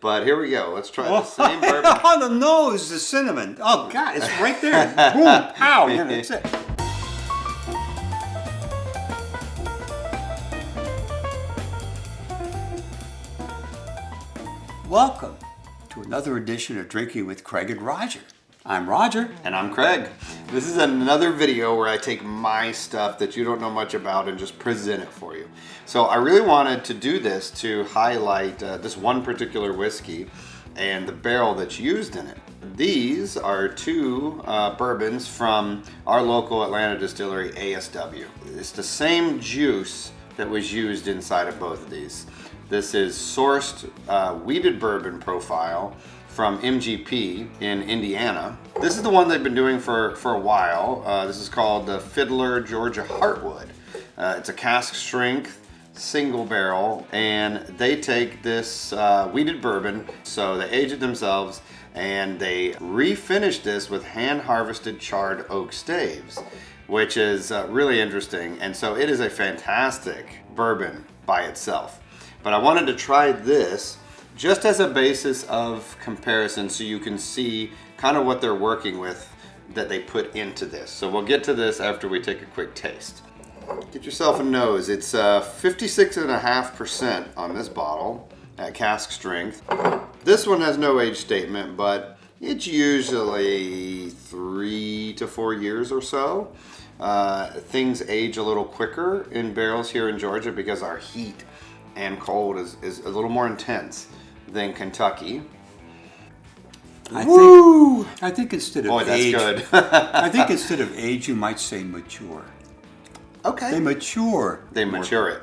But here we go. Let's try the same bourbon. On the nose, the cinnamon. Oh, God, it's right there. Boom, pow. Yeah, that's it. Welcome to another edition of Drinking with Craig and Roger. I'm Roger. And I'm Craig. This is another video where I take my stuff that you don't know much about and just present it for you. So I really wanted to do this to highlight this one particular whiskey and the barrel that's used in it. These are two bourbons from our local Atlanta distillery, ASW. It's the same juice that was used inside of both of these. This is sourced wheated bourbon profile from MGP in Indiana. This is the one they've been doing for a while. This is called the Fiddler Georgia Heartwood. It's a cask strength single barrel, and they take this wheated bourbon, so they age it themselves, and they refinish this with hand harvested charred oak staves, which is really interesting. And so it is a fantastic bourbon by itself. But I wanted to try this just as a basis of comparison so you can see kind of what they're working with that they put into this. So we'll get to this after we take a quick taste. Get yourself a nose. It's 56.5% on this bottle at cask strength. This one has no age statement, but it's usually 3 to 4 years or so. Things age a little quicker in barrels here in Georgia because our heat and cold is a little more intense than Kentucky. I think instead of Boy, that's age, good. I think instead of age, you might say mature. Okay. They mature. They mature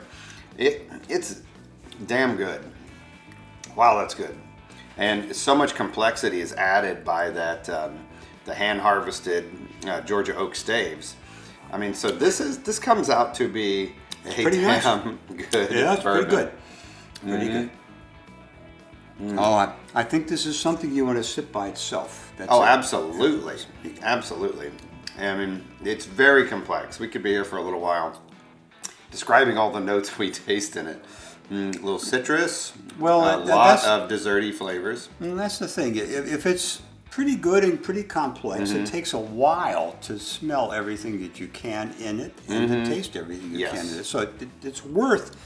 it. It's damn good. Wow, that's good. And so much complexity is added by that the hand harvested Georgia oak staves. I mean, so this comes out to be a pretty nice. Good. Yeah, it's bourbon. pretty good. Pretty good. Oh, I think this is something you want to sip by itself. That's it. Absolutely. Absolutely. I mean, it's very complex. We could be here for a little while describing all the notes we taste in it. A little citrus, Well, a lot of desserty flavors. And that's the thing. If it's pretty good and pretty complex, it takes a while to smell everything that you can in it and to taste everything you can in it. So it's worth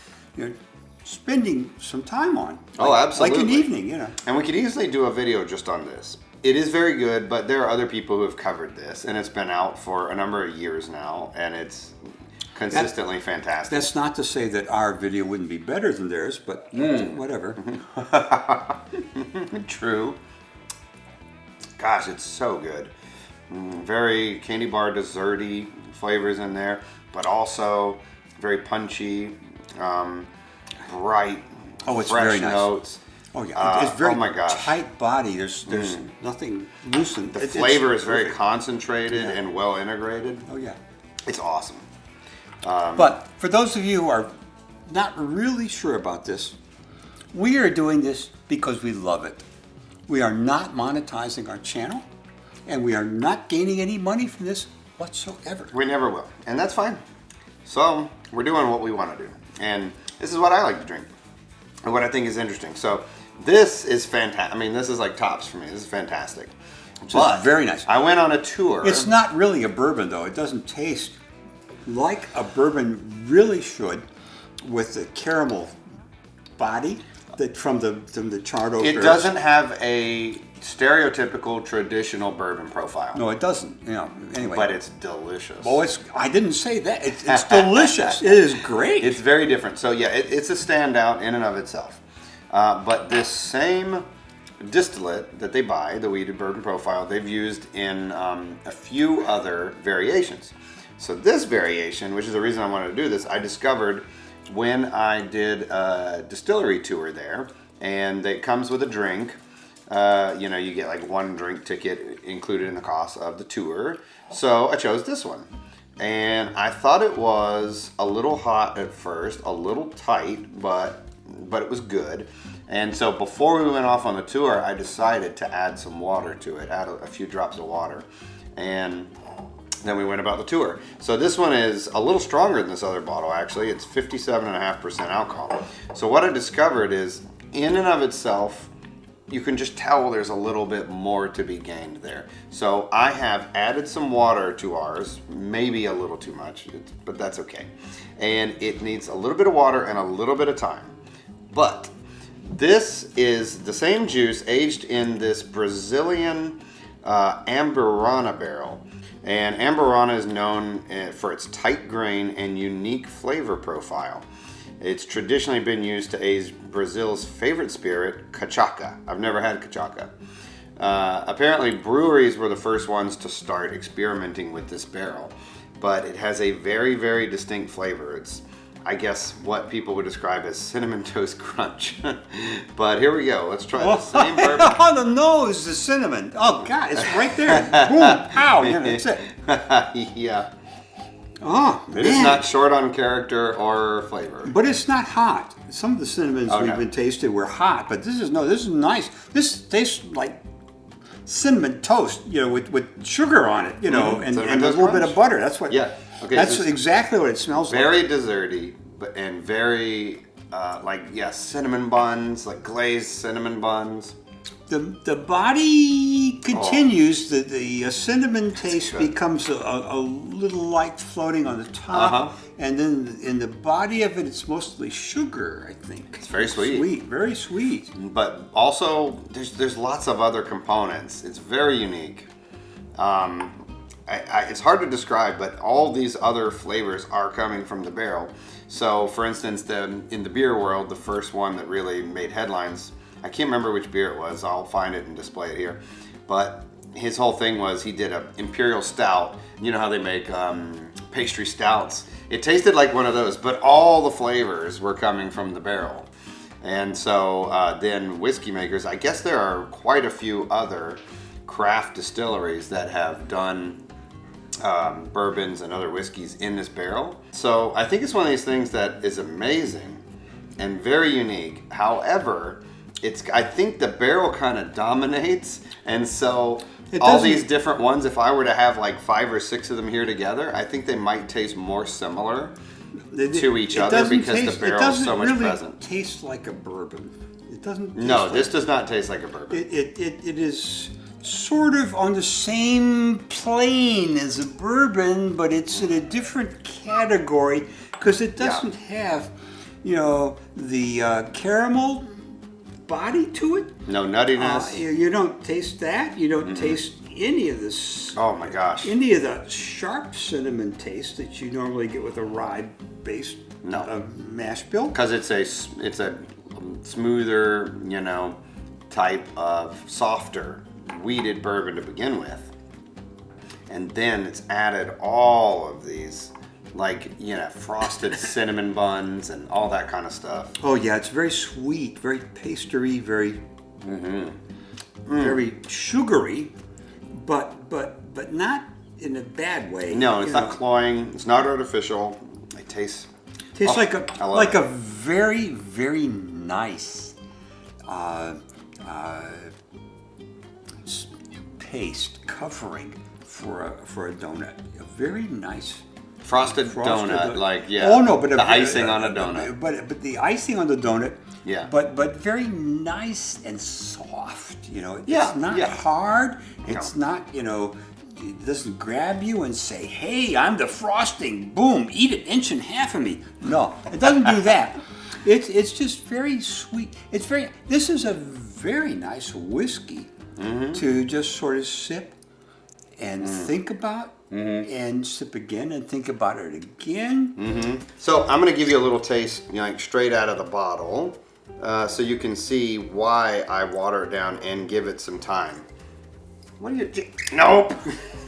spending some time on. Absolutely. Like an evening, And we could easily do a video just on this. It is very good, but there are other people who have covered this, and it's been out for a number of years now, and it's consistently fantastic. That's not to say that our video wouldn't be better than theirs, but whatever. True. Gosh, it's so good. Very candy bar desserty flavors in there, but also very punchy, bright, It's fresh very nice. notes. Oh yeah, it's very gosh. tight body. There's nothing loosened. The flavor is very concentrated and well integrated. Oh yeah. It's awesome. But for those of you who are not really sure about this, we are doing this because we love it. We are not monetizing our channel, and we are not gaining any money from this whatsoever. We never will, and that's fine. So we're doing what we want to do, and this is what I like to drink, and what I think is interesting. So this is fantastic. I mean, this is like tops for me. This is fantastic. But very nice. I went on a tour. It's not really a bourbon, though. It doesn't taste like a bourbon really should, with the caramel body from the charred oak. It doesn't have a stereotypical traditional bourbon profile. No, it doesn't. Anyway. But it's delicious. Oh, I didn't say that. It's delicious. It is great. It's very different. So yeah, it's a standout in and of itself. But this same distillate that they buy, the wheated bourbon profile, they've used in a few other variations. So this variation, which is the reason I wanted to do this, I discovered when I did a distillery tour there, and it comes with a drink. You get like one drink ticket included in the cost of the tour. So I chose this one. And I thought it was a little hot at first, a little tight, but it was good. And so before we went off on the tour, I decided to add some water to it, add a few drops of water. And then we went about the tour. So this one is a little stronger than this other bottle, actually. It's 57.5% alcohol. So what I discovered is, in and of itself, you can just tell there's a little bit more to be gained there. So I have added some water to ours, maybe a little too much, but that's okay. And it needs a little bit of water and a little bit of time. But this is the same juice aged in this Brazilian Amburana barrel. And Amburana is known for its tight grain and unique flavor profile. It's traditionally been used to age Brazil's favorite spirit, cachaça. I've never had cachaça. Apparently, breweries were the first ones to start experimenting with this barrel, but it has a very, very distinct flavor. It's, I guess, what people would describe as cinnamon toast crunch. But here we go. Let's try the same bourbon. On the nose, the cinnamon. Oh, God, it's right there. Boom, pow, yeah, that's it. Yeah. Oh, man. It is not short on character or flavor. But it's not hot. Some of the cinnamons we've been tasted were hot, but this is nice. This tastes like cinnamon toast, with sugar on it, and a little bit of butter. That's what. Yeah. Okay. That's exactly what it smells like. Very desserty, and very cinnamon buns, like glazed cinnamon buns. The body continues. The cinnamon taste becomes a little light floating on the top, and then in the body of it, it's mostly sugar. I think it's very sweet. Very sweet. But also, there's lots of other components. It's very unique. It's hard to describe, but all these other flavors are coming from the barrel. So, for instance, in the beer world, the first one that really made headlines, I can't remember which beer it was. I'll find it and display it here. But his whole thing was he did an imperial stout. You know how they make pastry stouts? It tasted like one of those, but all the flavors were coming from the barrel. And so then whiskey makers, I guess there are quite a few other craft distilleries that have done bourbons and other whiskeys in this barrel. So I think it's one of these things that is amazing and very unique. However, I think the barrel kind of dominates, and so all these different ones, if I were to have like 5 or 6 of them here together, I think they might taste more similar to each other because the barrel is so much present. It doesn't really taste like a bourbon. It doesn't. No, this does not taste like a bourbon. It is sort of on the same plane as a bourbon, but it's in a different category because it doesn't have, the caramel body to it. No nuttiness. You don't taste that. You don't taste any of this. Oh my gosh. Any of the sharp cinnamon taste that you normally get with a rye-based mash bill. Because it's a smoother, type of softer wheated bourbon to begin with, and then it's added all of these frosted cinnamon buns and all that kind of stuff. Oh yeah, it's very sweet, very pastry, very very sugary, but not in a bad way. No, it's not cloying. It's not artificial. It tastes like a very, very nice paste covering for a donut. A very nice frosted donut, Oh no, but the icing on a donut. But the icing on the donut. Yeah. But very nice and soft. It's not hard. It's not. It doesn't grab you and say, "Hey, I'm the frosting. Boom, eat an inch and a half of me." No, it doesn't do that. It's just very sweet. This is a very nice whiskey to just sort of sip and think about, and sip again and think about it again. So I'm going to give you a little taste, straight out of the bottle, so you can see why I water it down and give it some time. What do you do? Nope.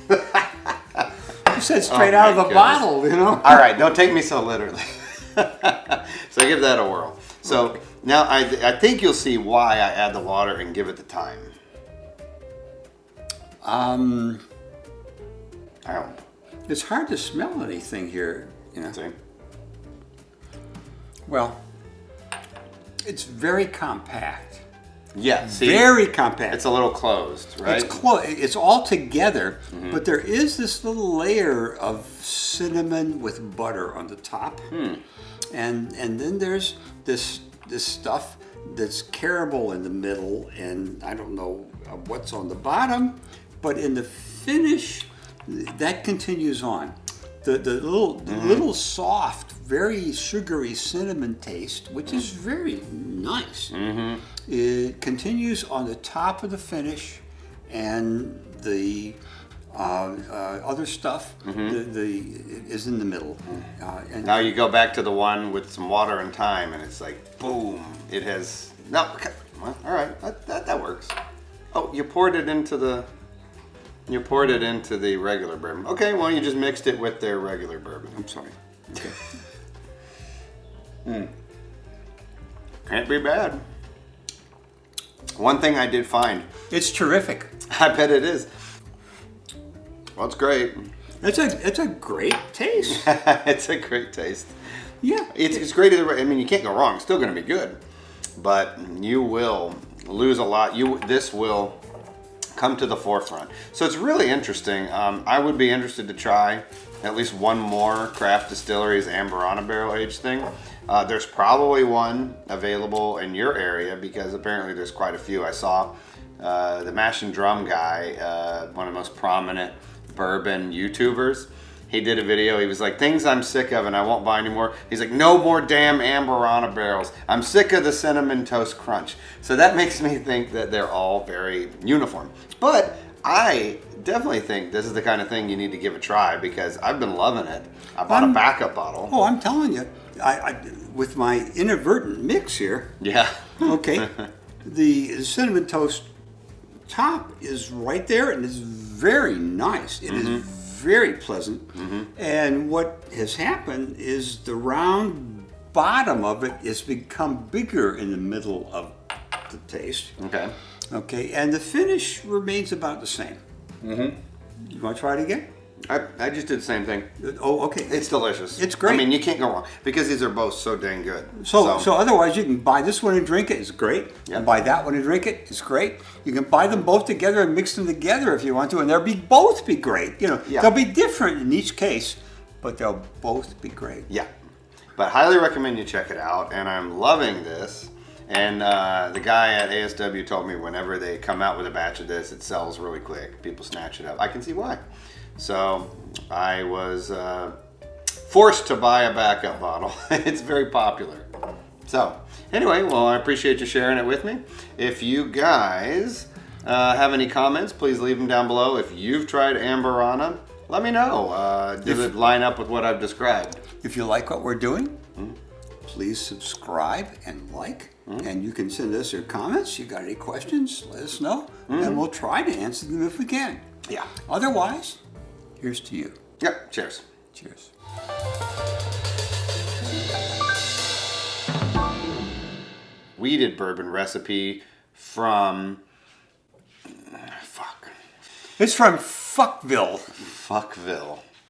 You said straight out of the bottle, All right, don't take me so literally. So give that a whirl. So now I think you'll see why I add the water and give it the time. It's hard to smell anything here, See? Well, it's very compact. Yeah, see? Very compact. It's a little closed, right? It's all together, but there is this little layer of cinnamon with butter on the top. And then there's this stuff that's caramel in the middle, and I don't know what's on the bottom, but in the finish, that continues on. The little soft, very sugary cinnamon taste, which is very nice. It continues on the top of the finish, and the other stuff is in the middle. And Now you go back to the one with some water and thyme, and it's like, boom, it has, no, okay. Well, all right, that works. Oh, you poured it into the regular bourbon. Okay, well, you just mixed it with their regular bourbon. I'm sorry. Okay. Can't be bad. One thing I did find, It's terrific. I bet it is. Well, it's great. It's a great taste. It's a great taste. Yeah. It's great either way. I mean, you can't go wrong. It's still going to be good, but you will lose a lot. This will come to the forefront. So it's really interesting. I would be interested to try at least one more craft distillery's Amburana barrel aged thing. There's probably one available in your area because apparently there's quite a few. I saw the Mash and Drum guy, one of the most prominent bourbon YouTubers. He did a video. He was like, things I'm sick of and I won't buy anymore. He's like, no more damn Amburana barrels. I'm sick of the Cinnamon Toast Crunch. So that makes me think that they're all very uniform. But I definitely think this is the kind of thing you need to give a try because I've been loving it. I bought a backup bottle. Oh, I'm telling you, I with my inadvertent mix here. Yeah. Okay. The cinnamon toast top is right there and it's very nice. It is very pleasant. And what has happened is the round bottom of it has become bigger in the middle of the taste. Okay. Okay, and the finish remains about the same. You want to try it again? I just did the same thing. Oh, okay. It's delicious. It's great. I mean, you can't go wrong because these are both so dang good. So otherwise, you can buy this one and drink it. It's great. Yep. You can buy that one and drink it. It's great. You can buy them both together and mix them together if you want to, and they'll both be great. You know, Yeah. they'll be different in each case, but they'll both be great. Yeah, but highly recommend you check it out. And I'm loving this. And the guy at ASW told me whenever they come out with a batch of this, it sells really quick. People snatch it up. I can see why. So I was forced to buy a backup bottle. It's very popular. So anyway, well, I appreciate you sharing it with me. If you guys have any comments, please leave them down below. If you've tried Amburana, let me know. Does it line up with what I've described? If you like what we're doing, please subscribe and like. And you can send us your comments. You got any questions, let us know. And we'll try to answer them if we can. Yeah. Otherwise, here's to you. Yep. Cheers. Cheers. Weeded bourbon recipe from It's from Fuckville. Fuckville.